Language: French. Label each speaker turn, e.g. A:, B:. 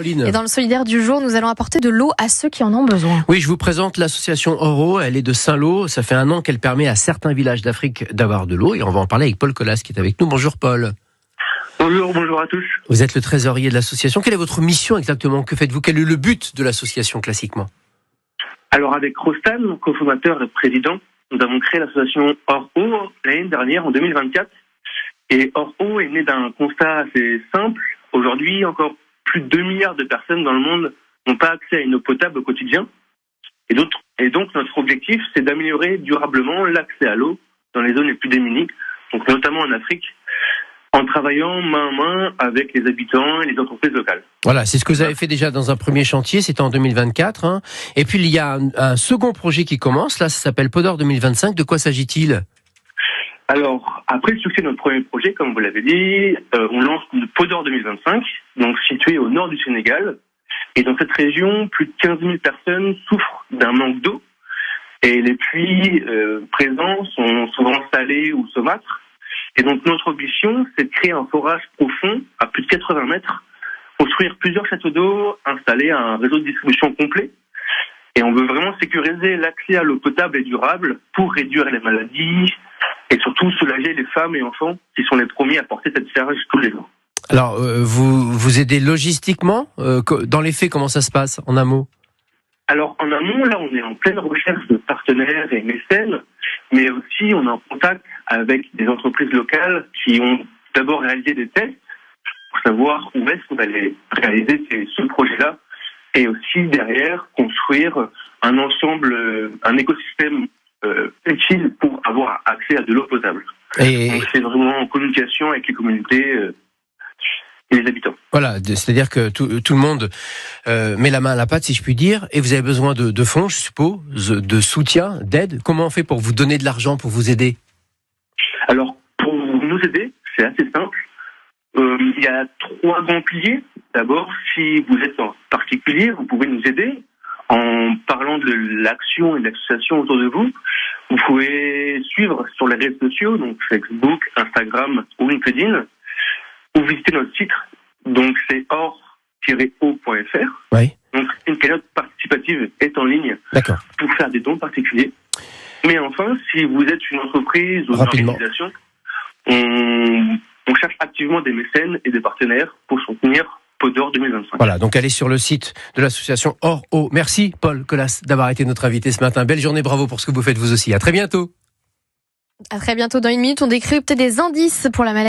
A: Et dans le solidaire du jour, nous allons apporter de l'eau à ceux qui en ont besoin.
B: Oui, je vous présente l'association Oro. Elle est de Saint-Lô. Ça fait 1 an qu'elle permet à certains villages d'Afrique d'avoir de l'eau. Et on va en parler avec Paul Colas qui est avec nous. Bonjour Paul.
C: Bonjour à tous.
B: Vous êtes le trésorier de l'association. Quelle est votre mission exactement? Que faites-vous? Quel est le but de l'association classiquement?
C: Alors avec Rostan, cofondateur et président, nous avons créé l'association Oro l'année dernière, en 2024. Et Oro est né d'un constat assez simple. Aujourd'hui, encore plus de 2 milliards de personnes dans le monde n'ont pas accès à une eau potable au quotidien. Et donc notre objectif, c'est d'améliorer durablement l'accès à l'eau dans les zones les plus démunies, donc notamment en Afrique, en travaillant main à main avec les habitants et les entreprises locales.
B: Voilà, c'est ce que vous avez fait déjà dans un premier chantier, c'était en 2024. Hein. Et puis il y a un second projet qui commence, là ça s'appelle Podor 2025. De quoi s'agit-il?
C: Alors, après le succès de notre premier projet, comme vous l'avez dit, on lance le Podor 2025, donc situé au nord du Sénégal. Et dans cette région, plus de 15 000 personnes souffrent d'un manque d'eau. Et les puits présents sont souvent salés ou saumâtres. Et donc notre ambition, c'est de créer un forage profond à plus de 80 mètres, construire plusieurs châteaux d'eau, installer un réseau de distribution complet. Et on veut vraiment sécuriser l'accès à l'eau potable et durable pour réduire les maladies et surtout soulager les femmes et enfants qui sont les premiers à porter cette charge tous les jours.
B: Alors, vous aidez logistiquement? Dans les faits, comment ça se passe en amont?
C: Alors en amont, là, on est en pleine recherche de partenaires et mécènes, mais aussi on est en contact avec des entreprises locales qui ont d'abord réalisé des tests pour savoir où est-ce qu'on allait réaliser ce projet-là, et aussi derrière construire un ensemble, un écosystème utile pour avoir accès à de l'eau potable. Donc c'est vraiment en communication avec les communautés et les habitants.
B: Voilà, c'est-à-dire que tout le monde met la main à la pâte, si je puis dire, et vous avez besoin de fonds, je suppose, de soutien, d'aide. Comment on fait pour vous donner de l'argent, pour vous aider?
C: Alors, pour nous aider, c'est assez simple. Il y a 3 grands piliers. D'abord, si vous êtes en particulier, vous pouvez nous aider en parlant de l'action et de l'association autour de vous. Vous pouvez suivre sur les réseaux sociaux, donc Facebook, Instagram ou LinkedIn, ou visiter notre site, donc c'est or-o.fr.
B: Oui.
C: Donc une cagnotte participative est en ligne.
B: D'accord.
C: Pour faire des dons particuliers. Mais enfin, si vous êtes une entreprise ou une organisation, on cherche activement des mécènes et des partenaires pour soutenir Podor 2025.
B: Voilà, donc allez sur le site de l'association Oro. Merci Paul Colas d'avoir été notre invité ce matin. Belle journée, bravo pour ce que vous faites vous aussi. À très bientôt.
A: À très bientôt. Dans 1 minute, on décrypte des indices pour la maladie.